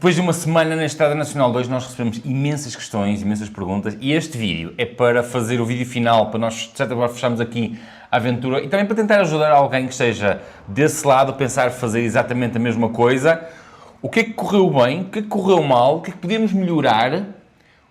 Depois de uma semana na Estrada Nacional 2, nós recebemos imensas questões, imensas perguntas, e este vídeo é para fazer o vídeo final, para nós, de certa forma, fecharmos aqui a aventura, e também para tentar ajudar alguém que esteja desse lado a pensar fazer exatamente a mesma coisa. O que é que correu bem, o que é que correu mal, o que é que podemos melhorar,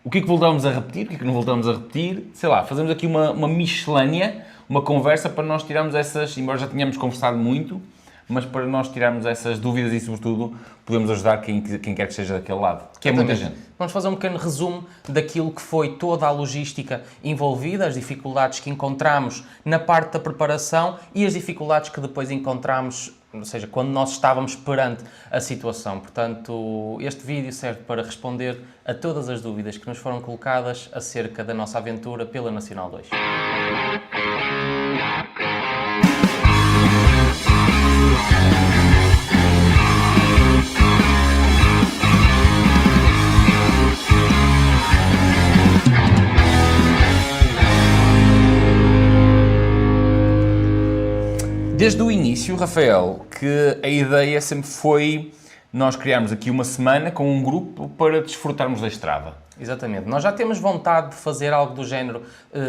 o que é que voltamos a repetir, o que é que não voltamos a repetir, sei lá, fazemos aqui uma miscelânea, uma conversa para nós tirarmos essas, embora já tenhamos conversado muito, mas para nós tirarmos essas dúvidas e, sobretudo, podemos ajudar quem quer que esteja daquele lado, que é muita gente. Vamos fazer um pequeno resumo daquilo que foi toda a logística envolvida, as dificuldades que encontramos na parte da preparação e as dificuldades que depois encontramos, ou seja, quando nós estávamos perante a situação. Portanto, este vídeo serve para responder a todas as dúvidas que nos foram colocadas acerca da nossa aventura pela Nacional 2. Desde o início, Rafael, que a ideia sempre foi nós criarmos aqui uma semana com um grupo para desfrutarmos da estrada. Exatamente. Nós já temos vontade de fazer algo do género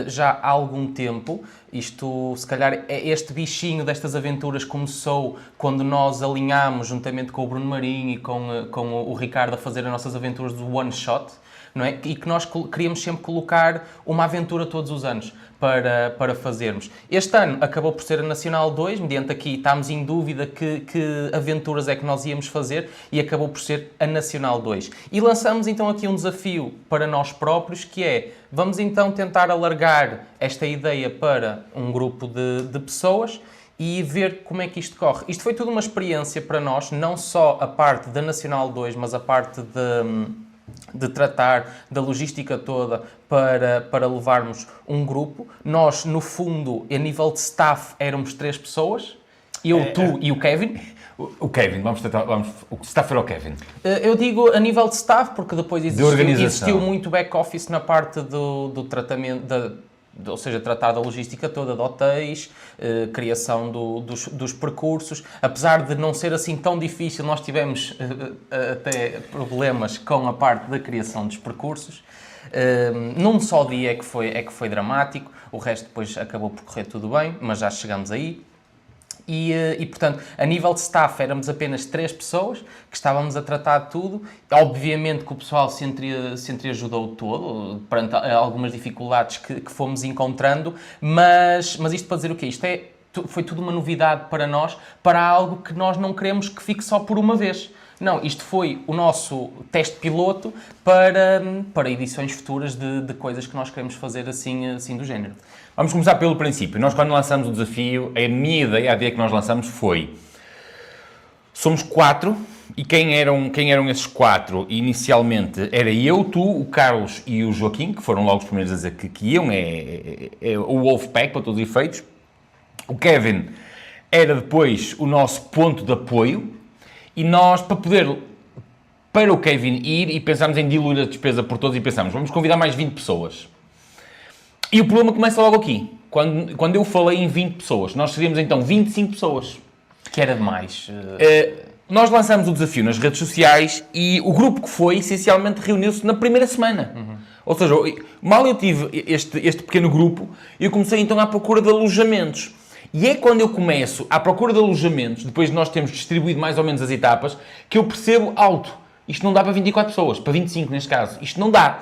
já há algum tempo. Isto, se calhar, este bichinho destas aventuras começou quando nós alinhámos, juntamente com o Bruno Marinho e com o Ricardo, a fazer as nossas aventuras do One Shot, não é? E que nós queríamos sempre colocar uma aventura todos os anos para fazermos. Este ano acabou por ser a Nacional 2, mediante aqui estávamos em dúvida que aventuras é que nós íamos fazer e acabou por ser a Nacional 2. E lançamos então aqui um desafio para nós próprios, que é, vamos então tentar alargar esta ideia para um grupo de pessoas e ver como é que isto corre. Isto foi tudo uma experiência para nós, não só a parte da Nacional 2, mas a parte de tratar da logística toda para levarmos um grupo. Nós, no fundo, a nível de staff, éramos 3 pessoas. Eu, tu e o Kevin. O Kevin, o staff era o Kevin. Eu digo a nível de staff, porque depois existiu muito back-office na parte do tratamento, ou seja, tratar da logística toda de hotéis, criação dos percursos. Apesar de não ser assim tão difícil, nós tivemos até problemas com a parte da criação dos percursos. Num só dia é que foi dramático, o resto depois acabou por correr tudo bem, mas já chegamos aí. E, portanto, a nível de staff éramos apenas 3 pessoas que estávamos a tratar de tudo. Obviamente que o pessoal se entreajudou todo, perante algumas dificuldades que fomos encontrando, mas isto para dizer o quê? Foi tudo uma novidade para nós, para algo que nós não queremos que fique só por uma vez. Não, isto foi o nosso teste piloto para edições futuras de coisas que nós queremos fazer assim do género. Vamos começar pelo princípio. Nós, quando lançamos o desafio, a minha ideia, a ideia que nós lançamos foi... Somos 4, e quem eram esses 4? Inicialmente era eu, tu, o Carlos e o Joaquim, que foram logo os primeiros a dizer que iam, é o Wolfpack, para todos os efeitos. O Kevin era depois o nosso ponto de apoio, e nós, para o Kevin ir, e pensámos em diluir a despesa por todos, e pensámos, vamos convidar mais 20 pessoas. E o problema começa logo aqui. Quando eu falei em 20 pessoas, nós seríamos então 25 pessoas. Que era demais. Nós lançamos o desafio nas redes sociais e o grupo que foi, essencialmente, reuniu-se na primeira semana. Uhum. Ou seja, mal eu tive este pequeno grupo, eu comecei então à procura de alojamentos. E é quando eu começo à procura de alojamentos, depois de nós termos distribuído mais ou menos as etapas, que eu percebo alto. Isto não dá para 24 pessoas, para 25 neste caso. Isto não dá.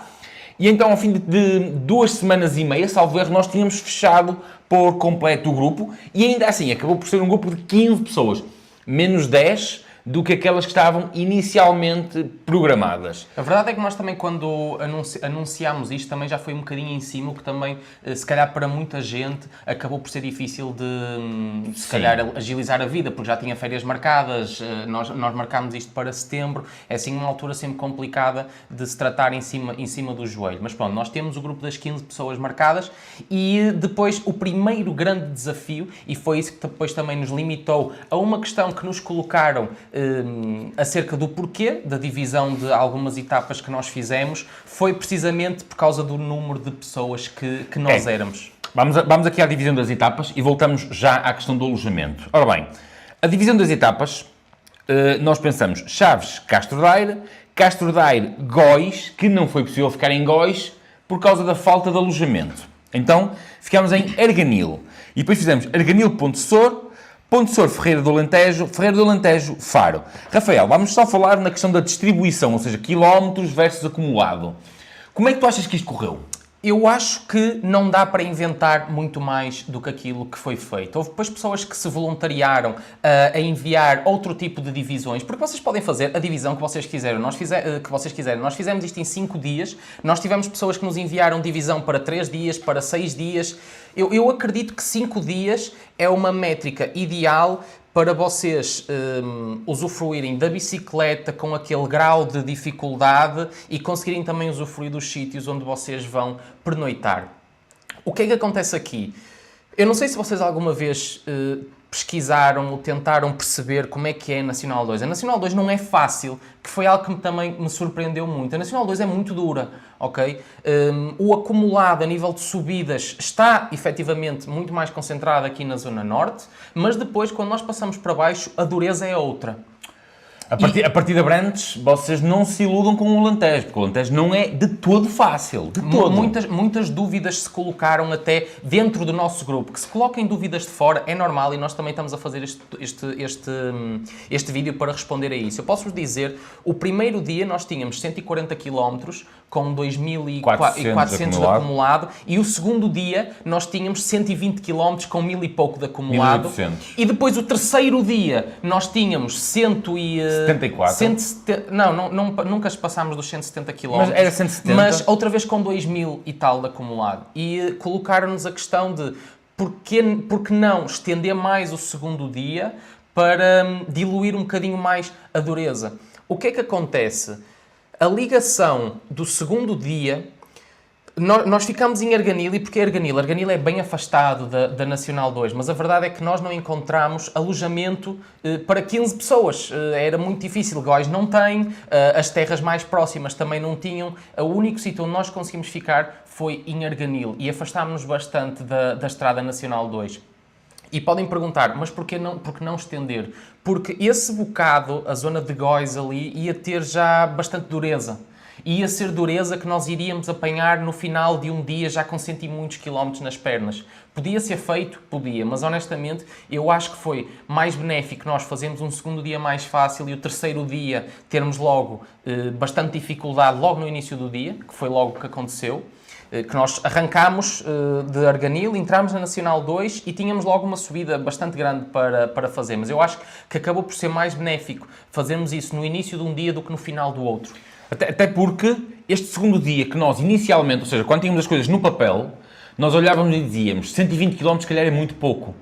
E então, ao fim de 2 semanas e meia, salvo erro, nós tínhamos fechado por completo o grupo e ainda assim acabou por ser um grupo de 15 pessoas. Menos 10 do que aquelas que estavam inicialmente programadas. A verdade é que nós também, quando anunciámos isto, também já foi um bocadinho em cima, o que também, se calhar para muita gente, acabou por ser difícil de, se calhar, agilizar a vida, porque já tinha férias marcadas, nós marcámos isto para setembro, é assim uma altura sempre complicada de se tratar em cima do joelho. Mas pronto, nós temos o grupo das 15 pessoas marcadas e depois o primeiro grande desafio, e foi isso que depois também nos limitou a uma questão que nos colocaram acerca do porquê da divisão de algumas etapas que nós fizemos, foi precisamente por causa do número de pessoas que nós éramos. Vamos aqui à divisão das etapas e voltamos já à questão do alojamento. Ora bem, a divisão das etapas nós pensamos Chaves, Castro Daire, Castro Daire, Góis, que não foi possível ficar em Góis por causa da falta de alojamento. Então, ficámos em Arganil. E depois fizemos Arganil, Ponte Sor, Ferreira do Alentejo, Faro. Rafael, vamos só falar na questão da distribuição, ou seja, quilómetros versus acumulado. Como é que tu achas que isto correu? Eu acho que não dá para inventar muito mais do que aquilo que foi feito. Houve depois pessoas que se voluntariaram a enviar outro tipo de divisões, porque vocês podem fazer a divisão que vocês quiserem. Nós fizemos isto em 5 dias, nós tivemos pessoas que nos enviaram divisão para 3 dias, para 6 dias. Eu acredito que 5 dias é uma métrica ideal para vocês usufruírem da bicicleta com aquele grau de dificuldade e conseguirem também usufruir dos sítios onde vocês vão pernoitar. O que é que acontece aqui? Eu não sei se vocês alguma vez pesquisaram ou tentaram perceber como é que é a Nacional 2. A Nacional 2 não é fácil, que foi algo que também me surpreendeu muito. A Nacional 2 é muito dura, ok? O acumulado a nível de subidas está, efetivamente, muito mais concentrado aqui na Zona Norte, mas depois, quando nós passamos para baixo, a dureza é outra. A partir de Abrantes, vocês não se iludam com o Alentejo, porque o Alentejo não é de todo fácil. De todo. Muitas dúvidas se colocaram até dentro do nosso grupo. Que se coloquem dúvidas de fora é normal e nós também estamos a fazer este vídeo para responder a isso. Eu posso-vos dizer, o primeiro dia nós tínhamos 140 km com 2.400 de acumulado e o segundo dia nós tínhamos 120 km com 1.000 e pouco de acumulado. 1.800. E depois o terceiro dia nós tínhamos 74. 170, nunca passámos dos 170 km. Mas era 170? Mas outra vez com 2.000 e tal de acumulado. E colocaram-nos a questão de porque não estender mais o segundo dia para diluir um bocadinho mais a dureza. O que é que acontece? A ligação do segundo dia, nós ficamos em Arganil, e porque Arganil? Arganil é bem afastado da Nacional 2, mas a verdade é que nós não encontramos alojamento para 15 pessoas. Era muito difícil, Góis não tem, as terras mais próximas também não tinham. O único sítio onde nós conseguimos ficar foi em Arganil e afastámos-nos bastante da Estrada Nacional 2. E podem perguntar, mas porquê não estender? Porque esse bocado, a zona de Góis ali, ia ter já bastante dureza. Ia ser dureza que nós iríamos apanhar no final de um dia já com 100 e muitos quilómetros nas pernas. Podia ser feito? Podia, mas honestamente eu acho que foi mais benéfico nós fazermos um segundo dia mais fácil e o terceiro dia termos logo bastante dificuldade logo no início do dia, que foi logo o que aconteceu. Que nós arrancámos de Arganil, entramos na Nacional 2 e tínhamos logo uma subida bastante grande para fazer. Mas eu acho que acabou por ser mais benéfico fazermos isso no início de um dia do que no final do outro. Até porque este segundo dia que nós inicialmente, ou seja, quando tínhamos as coisas no papel, nós olhávamos e dizíamos 120 km se calhar é muito pouco.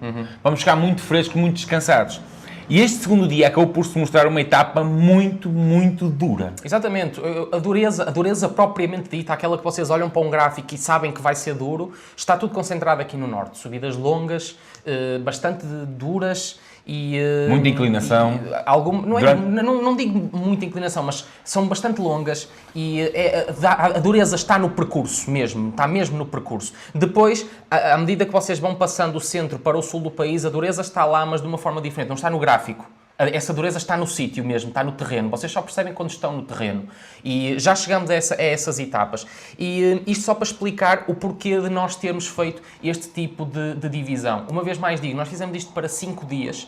Vamos ficar muito frescos, muito descansados. E este segundo dia acabou por se mostrar uma etapa muito, muito dura. Exatamente. A dureza propriamente dita, aquela que vocês olham para um gráfico e sabem que vai ser duro, está tudo concentrado aqui no norte. Subidas longas, bastante duras e... muita inclinação. Não digo muita inclinação, mas são bastante longas e a dureza está no percurso mesmo, está mesmo no percurso. Depois, à medida que vocês vão passando do centro para o sul do país, a dureza está lá, mas de uma forma diferente, não está no gráfico. Essa dureza está no sítio mesmo, está no terreno. Vocês só percebem quando estão no terreno. E já chegamos a essas etapas. E isto só para explicar o porquê de nós termos feito este tipo de divisão. Uma vez mais digo, nós fizemos isto para 5 dias.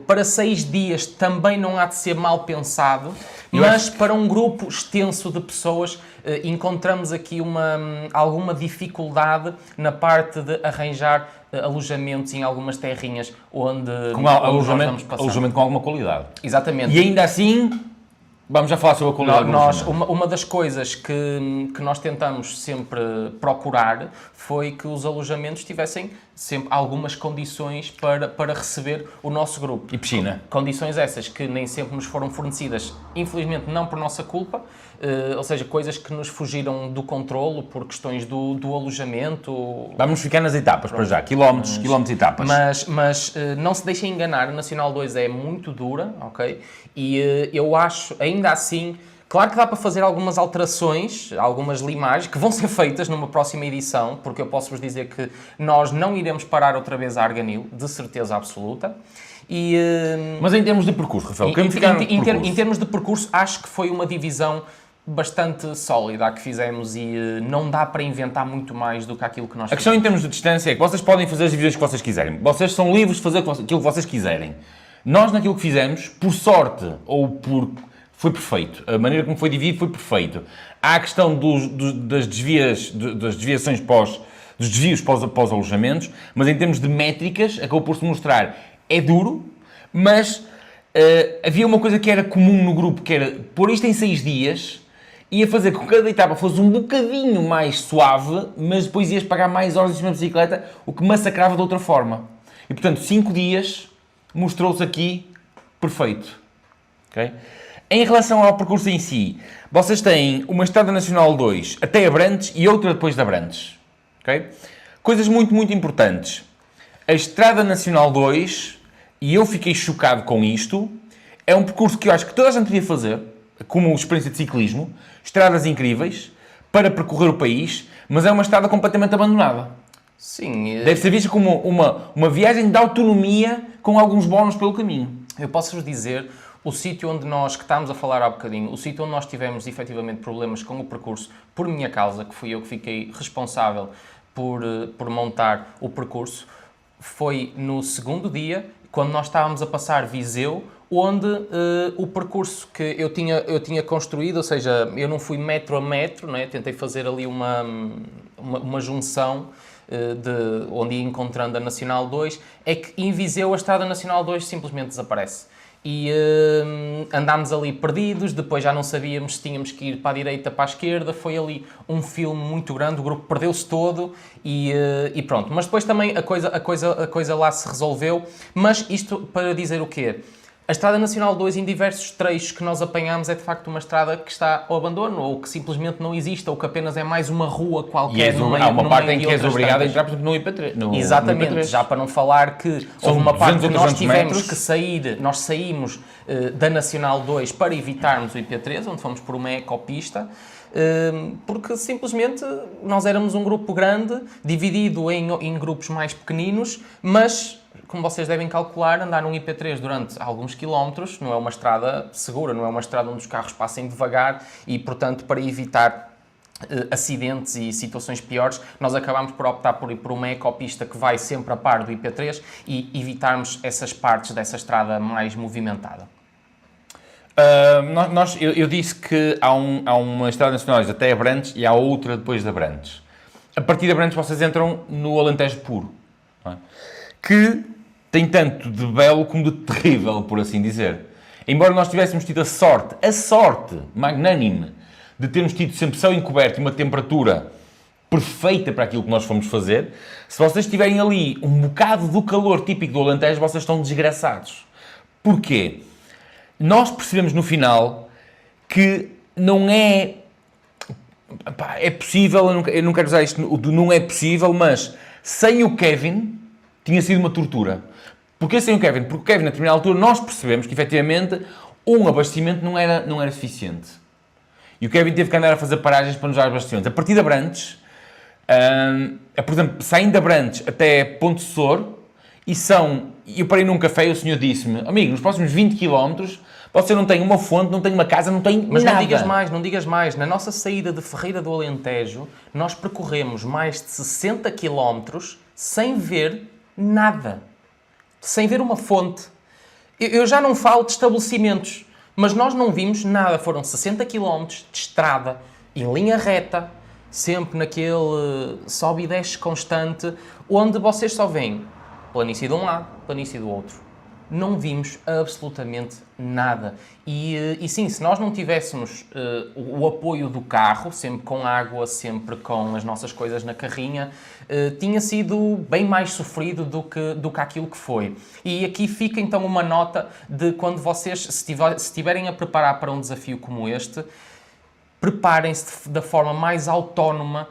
Para 6 dias também não há de ser mal pensado, mas para um grupo extenso de pessoas encontramos aqui alguma dificuldade na parte de arranjar alojamentos em algumas terrinhas onde alojamento com alguma qualidade. Exatamente. E ainda assim, vamos já falar sobre a qualidade. Uma das coisas que nós tentamos sempre procurar foi que os alojamentos tivessem sempre algumas condições para receber o nosso grupo. E piscina. Condições essas que nem sempre nos foram fornecidas, infelizmente não por nossa culpa, ou seja, coisas que nos fugiram do controlo por questões do alojamento. Vamos ficar nas etapas para já, quilómetros e etapas. Mas não se deixem enganar, a Nacional 2 é muito dura, ok? E eu acho, ainda assim, claro que dá para fazer algumas alterações, algumas limagens, que vão ser feitas numa próxima edição, porque eu posso-vos dizer que nós não iremos parar outra vez a Arganil, de certeza absoluta. Mas em termos de percurso, Rafael, em termos de percurso, acho que foi uma divisão bastante sólida a que fizemos e não dá para inventar muito mais do que aquilo que nós A questão em termos de distância é que vocês podem fazer as divisões que vocês quiserem. Vocês são livres de fazer aquilo que vocês quiserem. Nós, naquilo que fizemos, por sorte ou por... foi perfeito. A maneira como foi dividido foi perfeito. Há a questão das desviações dos desvios pós alojamentos, mas em termos de métricas, acabou por se mostrar, é duro, mas havia uma coisa que era comum no grupo, que era pôr isto em 6 dias, ia fazer com que cada etapa fosse um bocadinho mais suave, mas depois ias pagar mais horas em cima da bicicleta, o que massacrava de outra forma. E, portanto, 5 dias mostrou-se aqui perfeito. Okay? Em relação ao percurso em si, vocês têm uma Estrada Nacional 2 até Abrantes e outra depois de Abrantes. Okay? Coisas muito, muito importantes. A Estrada Nacional 2, e eu fiquei chocado com isto, é um percurso que eu acho que toda a gente devia fazer, como experiência de ciclismo, estradas incríveis, para percorrer o país, mas é uma estrada completamente abandonada. Sim. Deve ser vista como uma viagem de autonomia com alguns bónus pelo caminho. Eu posso-vos dizer, o sítio onde nós, que estávamos a falar há bocadinho, o sítio onde nós tivemos efetivamente problemas com o percurso, por minha causa, que fui eu que fiquei responsável por montar o percurso, foi no segundo dia, quando nós estávamos a passar Viseu, onde o percurso que eu tinha construído, ou seja, eu não fui metro a metro, não é? Tentei fazer ali uma junção de onde ia encontrando a Nacional 2, é que em Viseu a Estrada Nacional 2 simplesmente desaparece. E andámos ali perdidos, depois já não sabíamos se tínhamos que ir para a direita, para a esquerda, foi ali um filme muito grande, o grupo perdeu-se todo e pronto. Mas depois também a coisa lá se resolveu, mas isto para dizer o quê? A Estrada Nacional 2, em diversos trechos que nós apanhamos, é de facto uma estrada que está ao abandono, ou que simplesmente não existe, ou que apenas é mais uma rua qualquer. Há uma parte em que és obrigado a entrar, por exemplo, no IP3. Exatamente, já para não falar que houve uma parte que nós tivemos que sair, nós saímos da Nacional 2 para evitarmos o IP3, onde fomos por uma ecopista, porque simplesmente nós éramos um grupo grande, dividido em grupos mais pequeninos, mas... Como vocês devem calcular, andar num IP3 durante alguns quilómetros não é uma estrada segura, não é uma estrada onde os carros passem devagar e, portanto, para evitar acidentes e situações piores, nós acabámos por optar por ir por uma ecopista que vai sempre a par do IP3 e evitarmos essas partes dessa estrada mais movimentada. Eu disse que há uma Estrada Nacional até Abrantes e há outra depois de Abrantes. A partir de Abrantes vocês entram no Alentejo puro, não é? Que tem tanto de belo como de terrível, por assim dizer. Embora nós tivéssemos tido a sorte magnânime, de termos tido sempre céu encoberto e uma temperatura perfeita para aquilo que nós fomos fazer, se vocês tiverem ali um bocado do calor típico do Alentejo, vocês estão desgraçados. Porquê? Nós percebemos no final que não é... É possível, eu não quero usar isto do não é possível, mas sem o Kevin tinha sido uma tortura. Porquê sem o Kevin? Porque o Kevin, na determinada altura, nós percebemos que, efetivamente, um abastecimento não era suficiente. E o Kevin teve que andar a fazer paragens para nos dar abastecimentos. A partir de Abrantes, por exemplo, saindo de Abrantes até Ponte Sor, eu parei num café e o senhor disse-me, amigo, nos próximos 20 km, você não tem uma fonte, não tem uma casa, não tem Mas nada. Não digas mais. Na nossa saída de Ferreira do Alentejo, nós percorremos mais de 60 km sem ver nada. Sem ver uma fonte. Eu já não falo de estabelecimentos, mas nós não vimos nada. Foram 60 km de estrada, em linha reta, sempre naquele sobe e desce constante, onde vocês só veem planície de um lado, planície do outro. Não vimos absolutamente nada. E sim, se nós não tivéssemos o apoio do carro, sempre com água, sempre com as nossas coisas na carrinha, tinha sido bem mais sofrido do que aquilo que foi. E aqui fica então uma nota de quando vocês se estiverem a preparar para um desafio como este, preparem-se da forma mais autónoma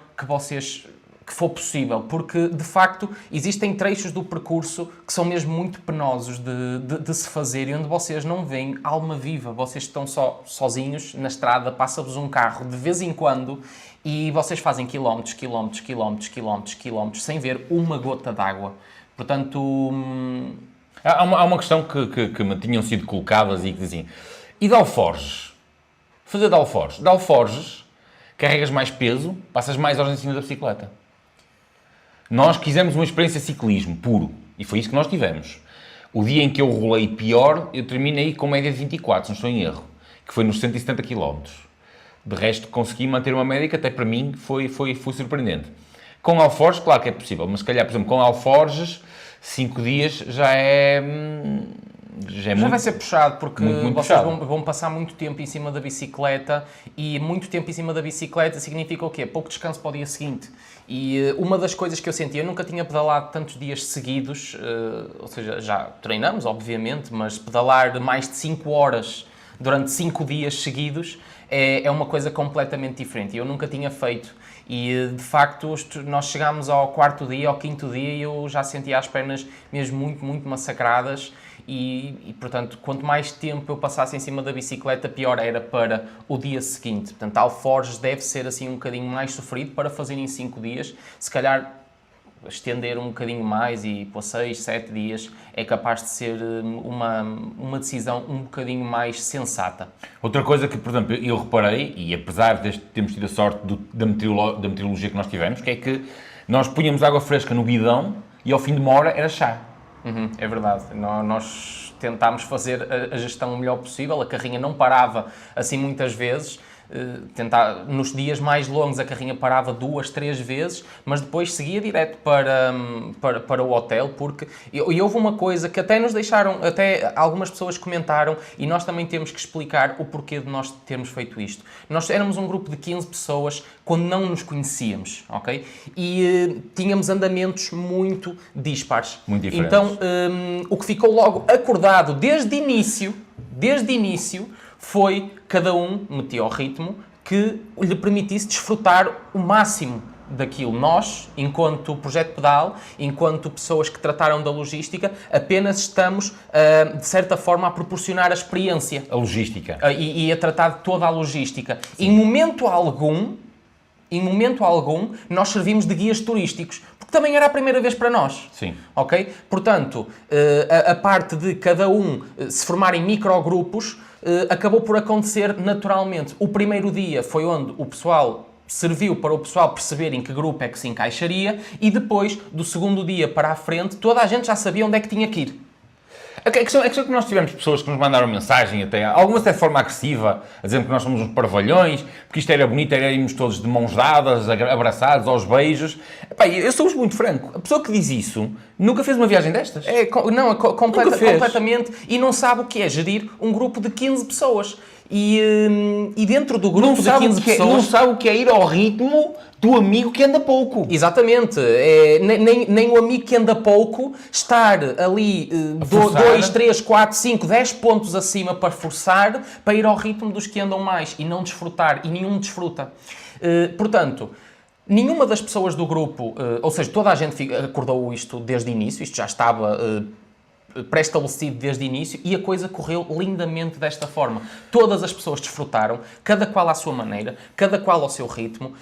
que for possível, porque, de facto, existem trechos do percurso que são mesmo muito penosos de se fazer e onde vocês não veem alma viva, vocês estão sozinhos na estrada, passa-vos um carro de vez em quando e vocês fazem quilómetros, sem ver uma gota d'água. Portanto... Há uma questão que me tinham sido colocadas e que diziam, e de alforjes? Fazer de alforjes? De alforjes, carregas mais peso, passas mais horas em cima da bicicleta. Nós quisemos uma experiência de ciclismo puro, e foi isso que nós tivemos. O dia em que eu rolei pior, eu terminei com média de 24, se não estou em erro, que foi nos 170 km. De resto, consegui manter uma média que até para mim foi surpreendente. Com alforjes, claro que é possível, mas se calhar, por exemplo, com alforjes, 5 dias já é Já muito, vai ser puxado, porque muito vocês puxado. vão passar muito tempo em cima da bicicleta, e muito tempo em cima da bicicleta significa o quê? Pouco descanso para o dia seguinte. E uma das coisas que eu senti, eu nunca tinha pedalado tantos dias seguidos, ou seja, já treinamos, obviamente, mas pedalar mais de 5 horas durante 5 dias seguidos é uma coisa completamente diferente. Eu nunca tinha feito. E, de facto, nós chegámos ao 4º dia, ao 5º dia, e eu já sentia as pernas mesmo muito, muito massacradas. E, portanto, quanto mais tempo eu passasse em cima da bicicleta, pior era para o dia seguinte. Portanto, alforjes deve ser assim um bocadinho mais sofrido para fazer em 5 dias. Se calhar estender um bocadinho mais e por 6, 7 dias é capaz de ser uma decisão um bocadinho mais sensata. Outra coisa que, por exemplo, eu reparei, e apesar de termos tido a sorte da meteorologia que nós tivemos, que é que nós punhamos água fresca no guidão e ao fim de uma hora era chá. É verdade. Nós tentámos fazer a gestão o melhor possível, a carrinha não parava assim muitas vezes. Nos dias mais longos a carrinha parava 2, 3 vezes, mas depois seguia direto para o hotel, porque e houve uma coisa que até nos deixaram, até algumas pessoas comentaram, e nós também temos que explicar o porquê de nós termos feito isto. Nós éramos um grupo de 15 pessoas quando não nos conhecíamos, ok? E tínhamos andamentos muito dispares. Muito diferentes. Então, o que ficou logo acordado desde início, foi cada um metia ao ritmo que lhe permitisse desfrutar o máximo daquilo. Nós, enquanto Projeto Pedal, enquanto pessoas que trataram da logística, apenas estamos, de certa forma, a proporcionar a experiência. A logística. E a tratar de toda a logística. Em momento algum, nós servimos de guias turísticos, porque também era a primeira vez para nós. Sim. Ok? Portanto, a parte de cada um se formar em microgrupos acabou por acontecer naturalmente. O primeiro dia foi onde o pessoal serviu para o pessoal perceber em que grupo é que se encaixaria, e depois, do segundo dia para a frente, toda a gente já sabia onde é que tinha que ir. A questão é que nós tivemos pessoas que nos mandaram mensagem, até, algumas até de forma agressiva, a dizer que nós somos uns parvalhões, porque isto era bonito, era irmos todos de mãos dadas, abraçados, aos beijos. Epá, eu sou muito franco. A pessoa que diz isso nunca fez uma viagem destas. Completamente. E não sabe o que é gerir um grupo de 15 pessoas. E dentro do grupo de 15 pessoas... Não sabe o que é ir ao ritmo do amigo que anda pouco. Exatamente. Nem o amigo que anda pouco estar ali 2, 3, 4, 5, 10 pontos acima para forçar, para ir ao ritmo dos que andam mais e não desfrutar. E nenhum desfruta. Portanto, nenhuma das pessoas do grupo, ou seja, toda a gente acordou isto desde o início, isto já estava pré-estabelecido desde o início, e a coisa correu lindamente desta forma. Todas as pessoas desfrutaram, cada qual à sua maneira, cada qual ao seu ritmo.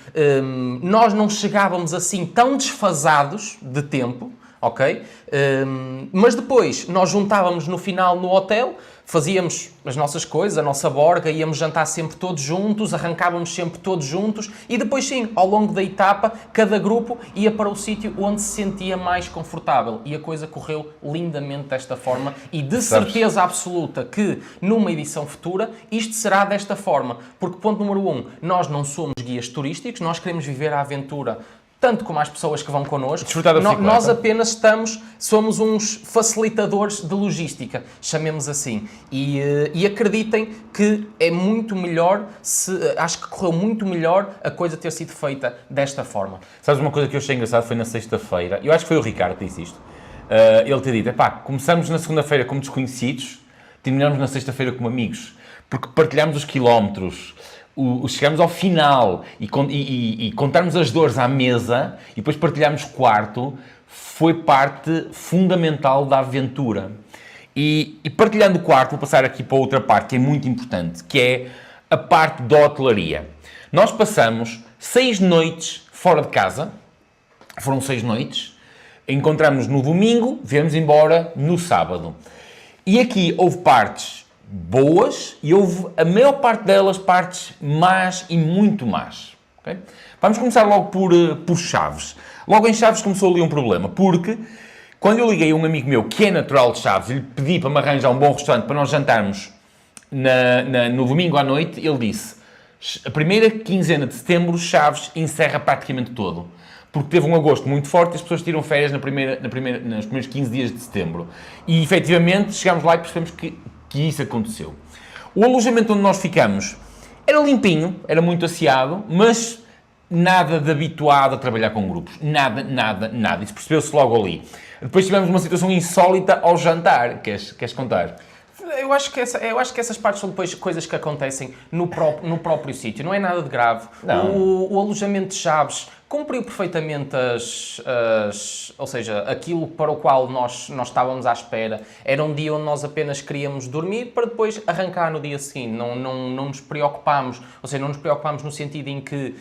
Nós não chegávamos assim tão desfasados de tempo, ok? Mas depois nós juntávamos no final no hotel, fazíamos as nossas coisas, a nossa borga, íamos jantar sempre todos juntos, arrancávamos sempre todos juntos, e depois sim, ao longo da etapa, cada grupo ia para o sítio onde se sentia mais confortável, e a coisa correu lindamente desta forma, e de certeza absoluta que numa edição futura isto será desta forma, porque ponto número 1, nós não somos guias turísticos, nós queremos viver a aventura tanto como as pessoas que vão connosco. Nós apenas somos uns facilitadores de logística, chamemos assim. E acreditem que é muito melhor, acho que correu muito melhor a coisa ter sido feita desta forma. Sabes uma coisa que eu achei engraçado? Foi na sexta-feira, eu acho que foi o Ricardo que disse isto, ele ter dito, começamos na segunda-feira como desconhecidos, terminamos na sexta-feira como amigos, porque partilhamos os quilómetros, chegamos ao final e contarmos as dores à mesa e depois partilharmos quarto, foi parte fundamental da aventura. E partilhando o quarto, vou passar aqui para outra parte que é muito importante, que é a parte da hotelaria. Nós passamos 6 noites fora de casa, foram 6 noites, Encontramos no domingo, viemos embora no sábado. E aqui houve partes boas e houve, a maior parte delas, partes más e muito más. Okay? Vamos começar logo por Chaves. Logo em Chaves começou ali um problema, porque quando eu liguei a um amigo meu que é natural de Chaves e lhe pedi para me arranjar um bom restaurante para nós jantarmos no domingo à noite, ele disse: a primeira quinzena de setembro, Chaves encerra praticamente todo. Porque teve um agosto muito forte e as pessoas tiram férias nos primeiros 15 dias de setembro. E, efetivamente, chegámos lá e percebemos que isso aconteceu. O alojamento onde nós ficamos era limpinho, era muito asseado, mas nada de habituado a trabalhar com grupos. Nada. Isso percebeu-se logo ali. Depois tivemos uma situação insólita ao jantar. Queres contar? Eu acho que essas partes são depois coisas que acontecem no próprio sítio. Não é nada de grave. O alojamento de Chaves cumpriu perfeitamente ou seja, aquilo para o qual nós estávamos à espera. Era um dia onde nós apenas queríamos dormir para depois arrancar no dia seguinte. Não nos preocupámos, ou seja, não nos preocupámos no sentido em que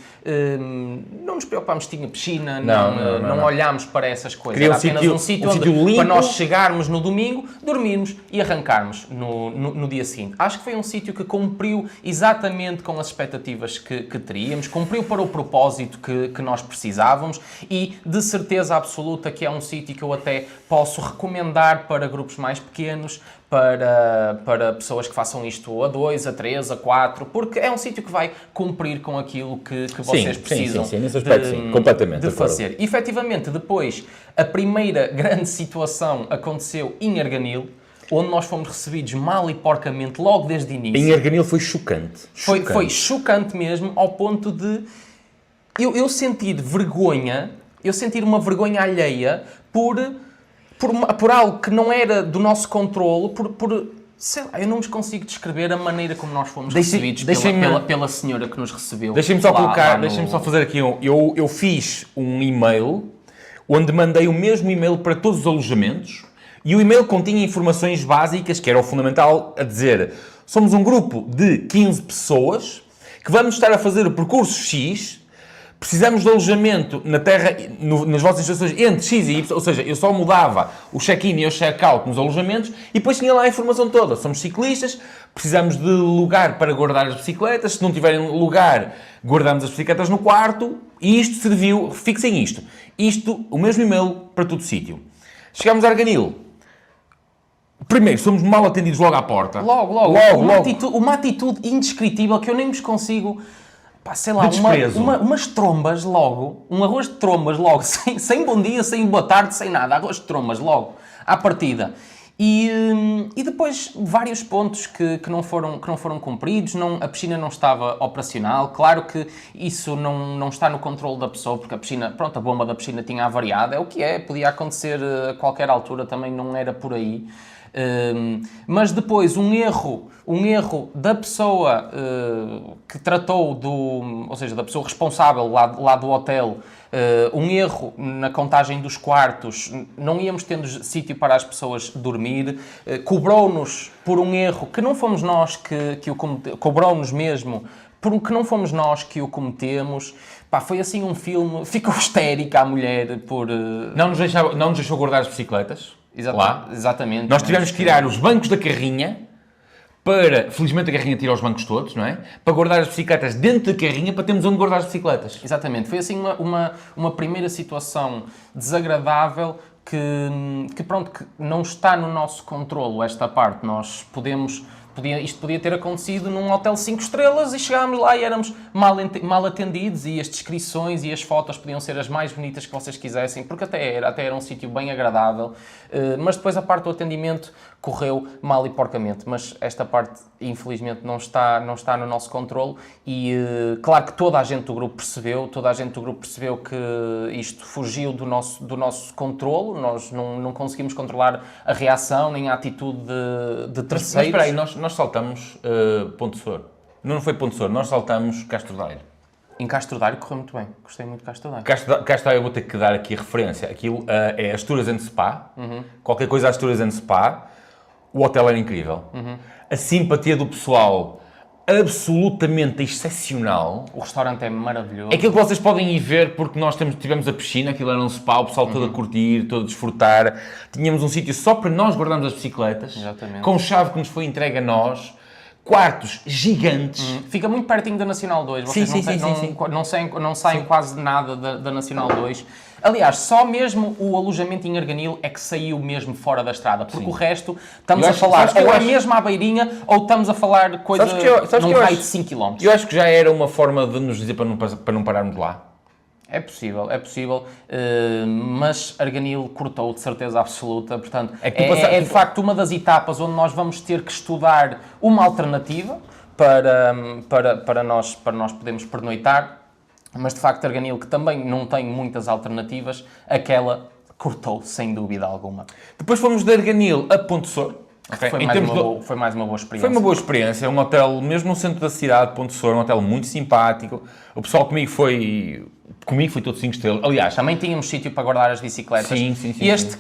não nos preocupámos se tinha piscina, não olhámos para essas coisas. Era apenas um sítio onde, para nós chegarmos no domingo, dormirmos e arrancarmos no dia seguinte. Acho que foi um sítio que cumpriu exatamente com as expectativas que teríamos, cumpriu para o propósito que nós precisávamos e de certeza absoluta que é um sítio que eu até posso recomendar para grupos mais pequenos, para pessoas que façam isto a 2, a 3, a 4, porque é um sítio que vai cumprir com aquilo que vocês precisam nesse aspecto, completamente de fazer. E, efetivamente, depois, a primeira grande situação aconteceu em Arganil, onde nós fomos recebidos mal e porcamente logo desde o início. Em Arganil foi chocante. Foi chocante mesmo, ao ponto de eu sentir vergonha, eu sentir uma vergonha alheia por algo que não era do nosso controle, sei lá, eu não vos consigo descrever a maneira como nós fomos recebidos pela senhora que nos recebeu. Deixem-me só fazer aqui eu fiz um e-mail onde mandei o mesmo e-mail para todos os alojamentos e o e-mail continha informações básicas, que era o fundamental, a dizer: somos um grupo de 15 pessoas que vamos estar a fazer o percurso X. Precisamos de alojamento na terra, nas vossas instalações entre X e Y, ou seja, eu só mudava o check-in e o check-out nos alojamentos e depois tinha lá a informação toda. Somos ciclistas, precisamos de lugar para guardar as bicicletas, se não tiverem lugar, guardamos as bicicletas no quarto e isto serviu, fixem isto, o mesmo e-mail para todo sítio. Chegámos a Arganil. Primeiro, somos mal atendidos logo à porta. Logo. Uma atitude indescritível que eu nem vos consigo... Pá, sei lá, umas trombas logo, um arroz de trombas logo, sem bom dia, sem boa tarde, sem nada, arroz de trombas logo, à partida. E depois vários pontos que não foram cumpridos, a piscina não estava operacional. Claro que isso não está no controle da pessoa, porque a piscina, a bomba da piscina tinha avariado, é o que é, podia acontecer a qualquer altura, também não era por aí. Mas depois um erro da pessoa que tratou ou seja, da pessoa responsável lá do hotel, um erro na contagem dos quartos, não íamos tendo sítio para as pessoas dormir, cobrou-nos por um erro que não fomos nós que o cometemos, cobrou-nos mesmo porque não fomos nós que o cometemos. Pá, foi assim um filme, ficou histérica a mulher por... Não nos deixou guardar as bicicletas. Exatamente. Nós tivemos que tirar os bancos da carrinha felizmente a carrinha tira os bancos todos, não é? Para guardar as bicicletas dentro da carrinha para termos onde guardar as bicicletas. Exatamente. Foi assim uma primeira situação desagradável que não está no nosso controlo esta parte. Nós isto podia ter acontecido num hotel 5 estrelas e chegámos lá e éramos mal atendidos e as descrições e as fotos podiam ser as mais bonitas que vocês quisessem, porque até era um sítio bem agradável, mas depois a parte do atendimento correu mal e porcamente, mas esta parte infelizmente não está no nosso controle e claro que toda a gente do grupo percebeu que isto fugiu do nosso controle, nós não conseguimos controlar a reação nem a atitude de terceiros. Mas espera aí, nós saltamos Ponte Sor. Não foi Ponte Sor, nós saltamos Castro Daire. Em Castro Daire correu muito bem. Gostei muito de Castro Daire. Castro Daire eu vou ter que dar aqui a referência. Aquilo é Astúrias and Spa. Qualquer coisa Astúrias and Spa. O hotel era incrível. A simpatia do pessoal absolutamente excepcional. O restaurante é maravilhoso. É aquilo que vocês podem ir ver, porque nós tivemos a piscina, aquilo era um spa, o pessoal todo a curtir, todo a desfrutar. Tínhamos um sítio só para nós guardarmos as bicicletas, Exatamente. com chave que nos foi entregue a nós, quartos gigantes. Fica muito pertinho da Nacional 2. Vocês Sim. não saem quase nada da Nacional 2. Aliás, só mesmo o alojamento em Arganil é que saiu mesmo fora da estrada. Porque o resto, estamos a falar, ou é mesmo à beirinha, ou estamos a falar coisa num raio de 5 km. Eu acho que já era uma forma de nos dizer para não pararmos lá. É possível, mas Arganil cortou de certeza absoluta, portanto, é de facto uma das etapas onde nós vamos ter que estudar uma alternativa para nós podermos pernoitar, mas de facto Arganil, que também não tem muitas alternativas, aquela cortou sem dúvida alguma. Depois fomos de Arganil a Ponte Sor. Okay. Foi mais uma boa experiência. Foi uma boa experiência, um hotel mesmo no centro da cidade, Ponte Sor, um hotel muito simpático. O pessoal comigo foi todo 5 estrelas. Aliás, também tínhamos sítio para guardar as bicicletas. Sim.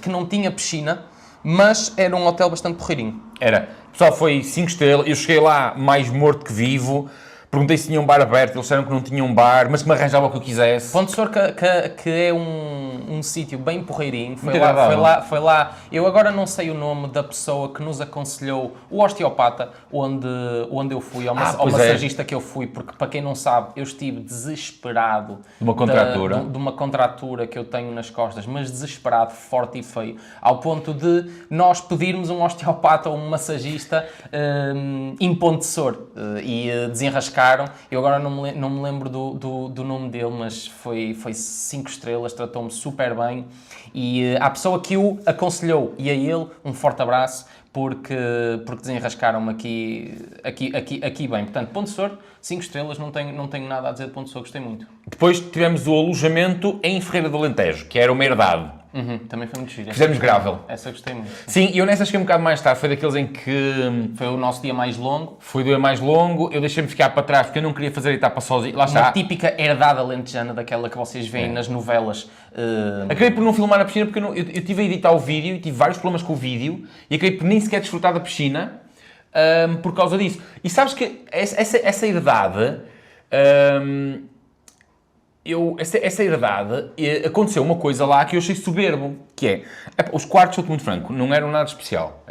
Que não tinha piscina, mas era um hotel bastante porreirinho. Era. O pessoal foi 5 estrelas. Eu cheguei lá mais morto que vivo. Perguntei se tinha um bar aberto, eles disseram que não tinha um bar, mas que me arranjava o que eu quisesse. Ponte Sor, que é um sítio bem porreirinho. Foi lá. Eu agora não sei o nome da pessoa que nos aconselhou, o osteopata, onde eu fui, ao massagista que eu fui, porque para quem não sabe, eu estive desesperado de uma contratura. De uma contratura que eu tenho nas costas, mas desesperado, forte e feio, ao ponto de nós pedirmos um osteopata ou um massagista em Ponte Sor e desenrascar. Eu agora não me lembro do nome dele, mas foi 5 estrelas, tratou-me super bem. E à pessoa que o aconselhou e a ele, um forte abraço, porque desenrascaram-me aqui bem. Portanto, Ponte Sor, 5 estrelas, não tenho nada a dizer de Ponte Sor, gostei muito. Depois tivemos o alojamento em Ferreira do Alentejo, que era uma herdade. Também foi muito giro. Fizemos gravel. Essa gostei muito. Sim, e eu nessa cheguei um bocado mais tarde. Foi daqueles em que... Foi o nosso dia mais longo. Foi o dia mais longo. Eu deixei-me ficar para trás porque eu não queria fazer a etapa sozinho. Lá está. Uma típica herdade alentejana, daquela que vocês veem nas novelas. Acabei por não filmar na piscina porque eu tive a editar o vídeo e tive vários problemas com o vídeo e acabei por nem sequer desfrutar da piscina por causa disso. E sabes que essa herdade... Essa herdade, aconteceu uma coisa lá que eu achei soberbo, que é, os quartos, sou-te muito franco, não eram nada especial.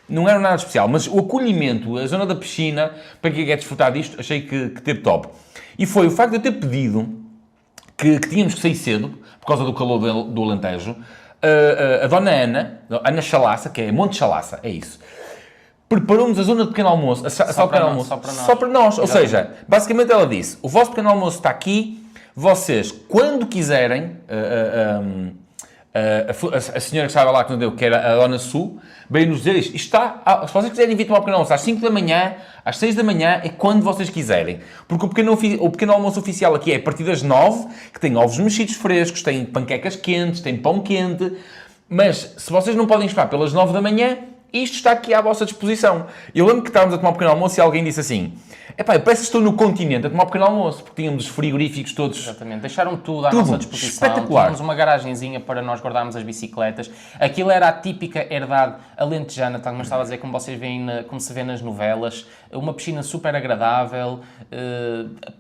Não eram nada especial, mas o acolhimento, a zona da piscina, para quem quer desfrutar disto, achei que teve top. E foi o facto de eu ter pedido que tínhamos que sair cedo, por causa do calor do Alentejo, a dona Ana Chalaça, que é Monte Chalaça, é isso, preparou-nos a zona de pequeno almoço, só para nós. Ou seja, basicamente ela disse, o vosso pequeno almoço está aqui, vocês, quando quiserem, a senhora que estava lá, que não deu, que era a dona Su, veio-nos dizer isto está, se vocês quiserem vir tomar o pequeno almoço às 5 da manhã, às 6 da manhã, é quando vocês quiserem. Porque o pequeno almoço oficial aqui é a partir das 9, que tem ovos mexidos frescos, tem panquecas quentes, tem pão quente, mas se vocês não podem esperar pelas 9 da manhã, isto está aqui à vossa disposição. Eu lembro que estávamos a tomar um pequeno almoço e alguém disse assim, eu parece que estou no continente a tomar um pequeno almoço, porque tínhamos os frigoríficos todos... Exatamente, deixaram tudo à nossa disposição. Espetacular. Tínhamos uma garagenzinha para nós guardarmos as bicicletas. Aquilo era a típica herdade alentejana, como eu estava a dizer, como vocês veem, como se vê nas novelas. Uma piscina super agradável,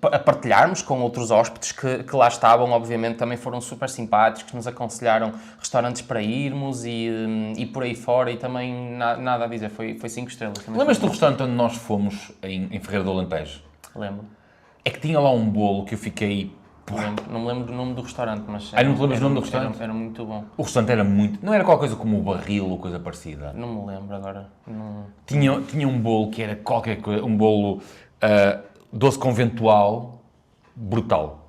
a partilharmos com outros hóspedes que lá estavam, obviamente também foram super simpáticos, nos aconselharam restaurantes para irmos e por aí fora, e também nada a dizer, foi 5 estrelas. Lembras-te do restaurante onde nós fomos em Ferreira do Alentejo? Lembro. É que tinha lá um bolo que eu fiquei... Não me lembro do nome do restaurante, mas... não te lembras do nome do restaurante? Era muito bom. O restaurante era muito... Não era qualquer coisa como o Barril ou coisa parecida? Não me lembro agora. Não... Tinha um bolo que era qualquer coisa... Um bolo doce conventual brutal.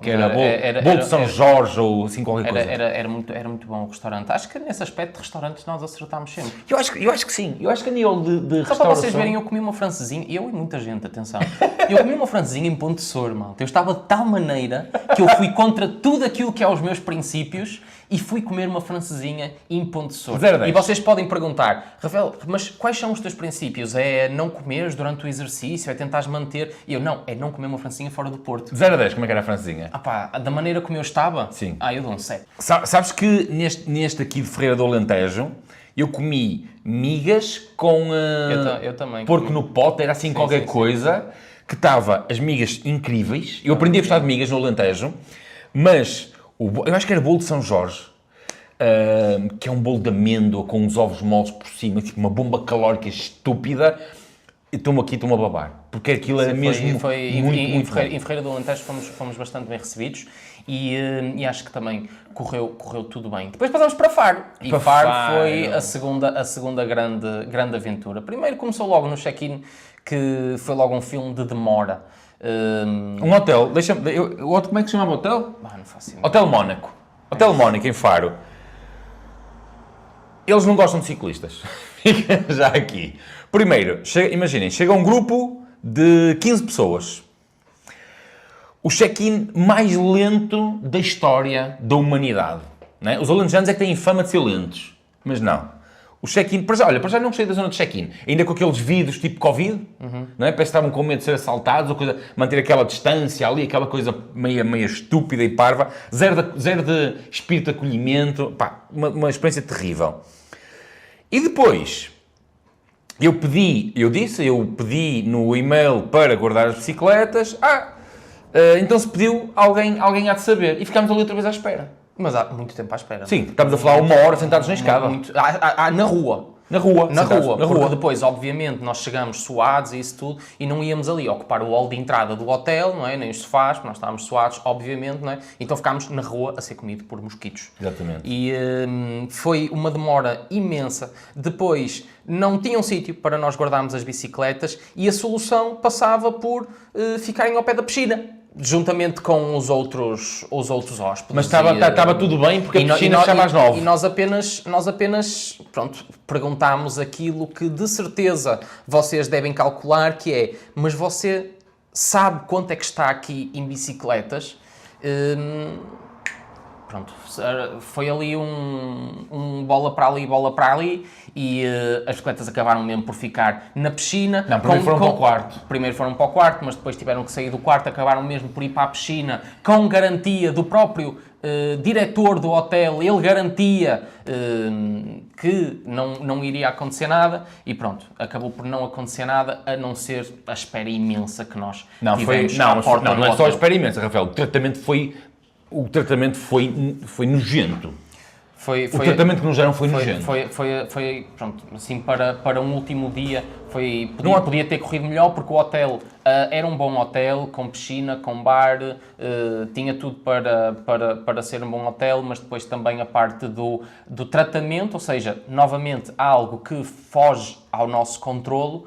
Que era bolo de São Jorge ou assim qualquer coisa. Era muito bom o restaurante. Acho que nesse aspecto de restaurantes nós acertámos sempre. Eu acho que sim. Eu acho que a nível de restauração... Só para vocês verem, eu comi uma francesinha, eu e muita gente, atenção. Eu comi uma francesinha em Ponte Sor, malta. Eu estava de tal maneira que eu fui contra tudo aquilo que é os meus princípios e fui comer uma francesinha em Ponte Sor. E vocês podem perguntar, Rafael, mas quais são os teus princípios? É não comeres durante o exercício? É tentares manter... E eu, não, é não comer uma francesinha fora do Porto. 0 a 10, como é que era a francesinha? Da maneira como eu estava? Sim. Eu dou um 7. Sabes que neste aqui de Ferreira do Alentejo, eu comi migas com Eu também porco comi. no pote, era assim qualquer sim. coisa, que estava as migas incríveis. Eu aprendi a gostar de migas no Alentejo, mas eu acho que era bolo de São Jorge, que é um bolo de amêndoa com uns ovos moles por cima, tipo uma bomba calórica estúpida. E estou-me a babar, porque aquilo era mesmo muito em bom. Ferreira do Alentejo fomos bastante bem recebidos e acho que também correu tudo bem. Depois passamos para Faro. E Para Faro Faro. foi a segunda grande aventura. Primeiro começou logo no check-in, que foi logo um filme de demora. Um hotel, como é que se chama o hotel? Não faço ideia. Hotel Mónaco. Hotel Mónaco, em Faro. Eles não gostam de ciclistas. Fica já aqui. Primeiro, imaginem, chega um grupo de 15 pessoas. O check-in mais lento da história da humanidade. Não é? Os alentejanos é que têm fama de ser lentos. Mas não. O check-in, para já não gostei da zona de check-in. Ainda com aqueles vidros tipo Covid, não é? Parece que estavam com medo de ser assaltados, ou coisa, manter aquela distância ali, aquela coisa meia estúpida e parva. Zero de espírito de acolhimento. Pá, uma experiência terrível. E depois, eu pedi no e-mail para guardar as bicicletas. Então se pediu, alguém há de saber. E ficámos ali outra vez à espera. Mas há muito tempo à espera. Sim, estamos a falar 1 hora sentados na escada. Na rua. Na rua. Porque depois, obviamente, nós chegamos suados e isso tudo e não íamos ali ocupar o hall de entrada do hotel, não é? Nem os sofás, porque nós estávamos suados, obviamente, não é? Então ficámos na rua a ser comido por mosquitos. Exatamente. E foi uma demora imensa. Depois, não tinham sítio para nós guardarmos as bicicletas e a solução passava por ficarem ao pé da piscina. Juntamente com os outros hóspedes. Mas estava tudo bem porque a piscina fechava às 9. E nós apenas perguntámos aquilo que de certeza vocês devem calcular, que é, mas você sabe quanto é que está aqui em bicicletas? Foi ali um bola para ali e as bicicletas acabaram mesmo por ficar na piscina. Não, primeiro foram para o quarto. Primeiro foram para o quarto, mas depois tiveram que sair do quarto, acabaram mesmo por ir para a piscina, com garantia do próprio diretor do hotel. Ele garantia que não iria acontecer nada e pronto, acabou por não acontecer nada, a não ser a espera imensa que nós tivemos à porta do não é hotel. só a espera imensa, Rafael. O tratamento foi nojento. O tratamento que nos deram foi nojento. Foi pronto, assim, para um último dia, podia ter corrido melhor, porque o hotel era um bom hotel, com piscina, com bar, tinha tudo para ser um bom hotel, mas depois também a parte do tratamento, ou seja, novamente, algo que foge ao nosso controlo,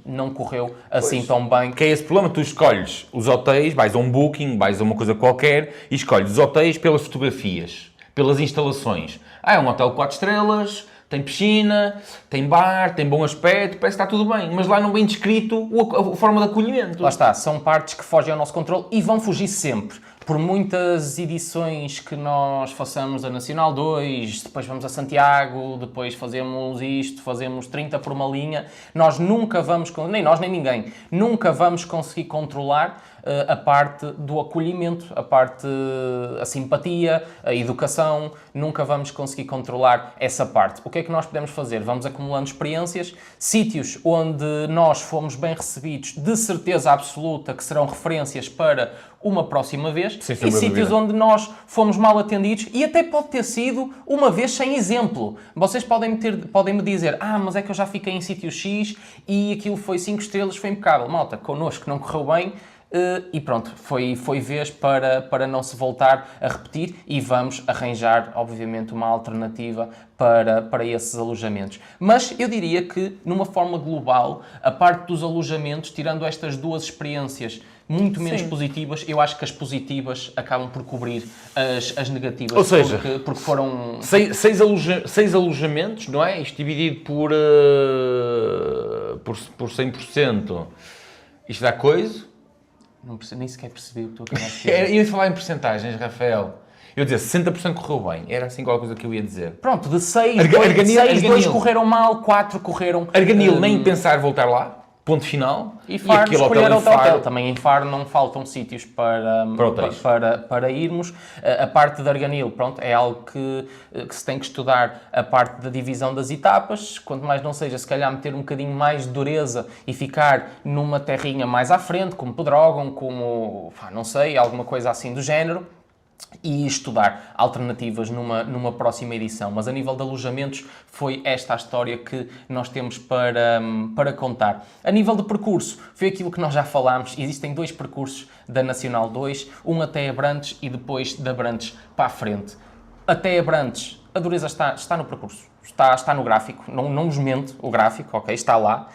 não correu assim tão bem. Que é esse problema, tu escolhes os hotéis, vais a um booking, vais a uma coisa qualquer e escolhes os hotéis pelas fotografias, pelas instalações. É um hotel 4 estrelas, tem piscina, tem bar, tem bom aspecto, parece que está tudo bem, mas lá não vem descrito a forma de acolhimento. Lá está, são partes que fogem ao nosso controle e vão fugir sempre. Por muitas edições que nós façamos a Nacional 2, depois vamos a Santiago, depois fazemos isto, fazemos 30 por uma linha, nós nunca vamos, nem nós nem ninguém, nunca vamos conseguir controlar a parte do acolhimento, a simpatia, a educação, nunca vamos conseguir controlar essa parte. O que é que nós podemos fazer? Vamos acumulando experiências, sítios onde nós fomos bem recebidos, de certeza absoluta que serão referências para uma próxima vez, e sítios onde nós fomos mal atendidos e até pode ter sido uma vez sem exemplo. Vocês podem me dizer, mas é que eu já fiquei em sítio X e aquilo foi 5 estrelas, foi impecável. Malta, connosco não correu bem, e pronto, foi vez para não se voltar a repetir e vamos arranjar, obviamente, uma alternativa para esses alojamentos. Mas eu diria que, numa forma global, a parte dos alojamentos, tirando estas duas experiências muito menos positivas, eu acho que as positivas acabam por cobrir as negativas. Ou seja, porque foram... 6 alojamentos, não é? Isto dividido por 100%. Isto dá coisa? Nem sequer percebi o que tu acabaste de Eu dizer. ia falar em percentagens, Rafael. Eu ia dizer 60% correu bem. Era assim qualquer coisa que eu ia dizer. Pronto, de 6, Arganil. 2 correram mal, 4 correram... Arganil, nem pensar voltar lá. ponto final. E Faro, aquele escolher outro Faro... hotel. Também em Faro não faltam sítios para irmos. A parte de Arganil, pronto, é algo que se tem que estudar, a parte da divisão das etapas. Quanto mais não seja, se calhar meter um bocadinho mais de dureza e ficar numa terrinha mais à frente, como Pedrógão, como, não sei, alguma coisa assim do género. E estudar alternativas numa próxima edição. Mas a nível de alojamentos foi esta a história que nós temos para contar. A nível de percurso, foi aquilo que nós já falámos. Existem 2 percursos da Nacional 2, um até Abrantes e depois de Abrantes para a frente. Até Abrantes, a dureza está no percurso, está no gráfico, não vos mente o gráfico, ok, está lá.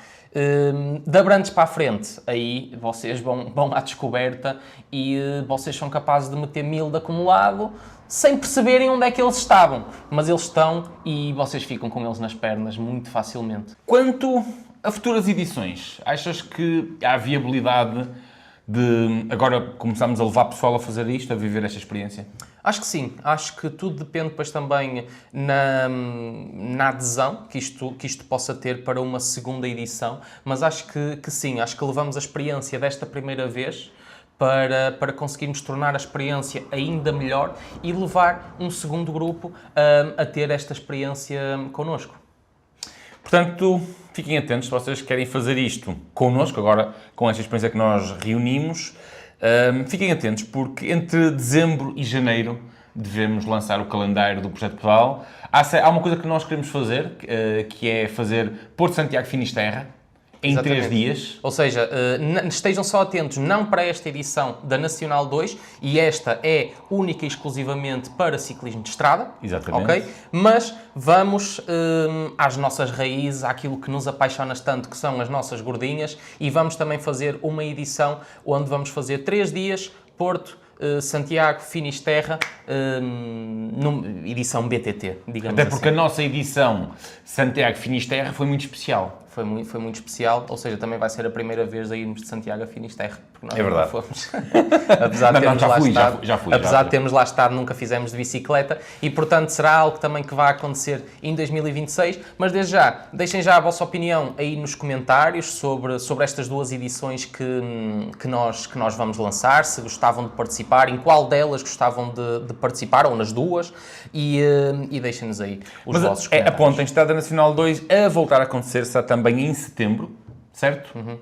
De Abrantes para a frente, aí vocês vão à descoberta e vocês são capazes de meter 1000 de acumulado sem perceberem onde é que eles estavam. Mas eles estão e vocês ficam com eles nas pernas muito facilmente. Quanto a futuras edições, achas que há viabilidade de agora começarmos a levar pessoal a fazer isto, a viver esta experiência? Acho que sim. Acho que tudo depende depois também na adesão que isto possa ter para uma segunda edição, mas acho que sim. Acho que levamos a experiência desta primeira vez para conseguirmos tornar a experiência ainda melhor e levar um segundo grupo a ter esta experiência connosco. Portanto, fiquem atentos se vocês querem fazer isto connosco, agora com esta experiência que nós reunimos. Fiquem atentos porque entre dezembro e janeiro devemos lançar o calendário do Projeto Pedal. Há uma coisa que nós queremos fazer, que é fazer Porto Santiago Finisterra em Exatamente. 3 dias. Ou seja, estejam só atentos, não para esta edição da Nacional 2, e esta é única e exclusivamente para ciclismo de estrada. Exatamente. Ok? Mas vamos às nossas raízes, àquilo que nos apaixona tanto, que são as nossas gordinhas, e vamos também fazer uma edição onde vamos fazer 3 dias, Porto, Santiago, Finisterra, edição BTT, digamos Até porque assim. a nossa edição Santiago Finisterra foi muito especial. Foi muito especial, ou seja, também vai ser a primeira vez a irmos de Santiago a Finisterre. Porque nós É verdade. Não fomos. Apesar de termos lá estado, apesar de termos lá estado, nunca fizemos de bicicleta e, portanto, será algo também que vai acontecer em 2026. Mas, desde já, deixem já a vossa opinião aí nos comentários sobre estas 2 edições que nós vamos lançar, se gostavam de participar, em qual delas gostavam de participar, ou nas 2, e deixem-nos aí os vossos comentários. Apontem, Estrada Nacional 2 a voltar a acontecer, está também em setembro, certo? Uhum.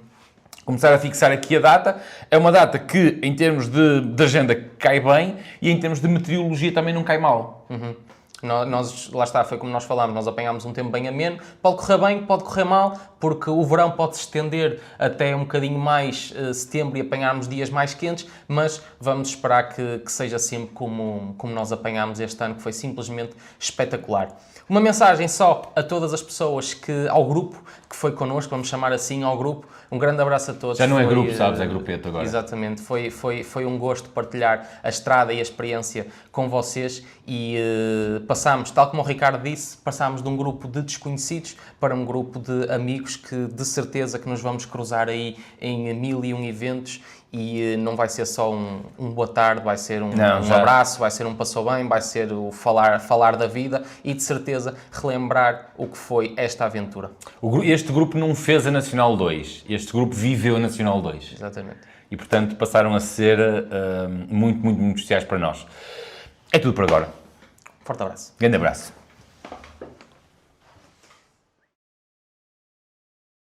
Começar a fixar aqui a data. É uma data que, em termos de agenda, cai bem e em termos de meteorologia também não cai mal. Uhum. Nós, lá está, foi como nós falámos, nós apanhámos um tempo bem ameno. Pode correr bem, pode correr mal, porque o verão pode se estender até um bocadinho mais setembro e apanharmos dias mais quentes, mas vamos esperar que seja sempre como nós apanhámos este ano, que foi simplesmente espetacular. Uma mensagem só a todas as pessoas, ao grupo que foi connosco, vamos chamar assim, ao grupo. Um grande abraço a todos. Já não é grupo, sabes, é grupeto agora. Exatamente. Foi um gosto partilhar a estrada e a experiência com vocês e passámos, tal como o Ricardo disse, passámos de um grupo de desconhecidos para um grupo de amigos que de certeza que nos vamos cruzar aí em 1001 eventos. E não vai ser só um boa tarde, vai ser um abraço, vai ser um passou bem, vai ser o falar da vida e, de certeza, relembrar o que foi esta aventura. Este grupo não fez a Nacional 2, este grupo viveu a Nacional 2. Exatamente. E, portanto, passaram a ser muito, muito, muito especiais para nós. É tudo por agora. Forte abraço. Grande abraço.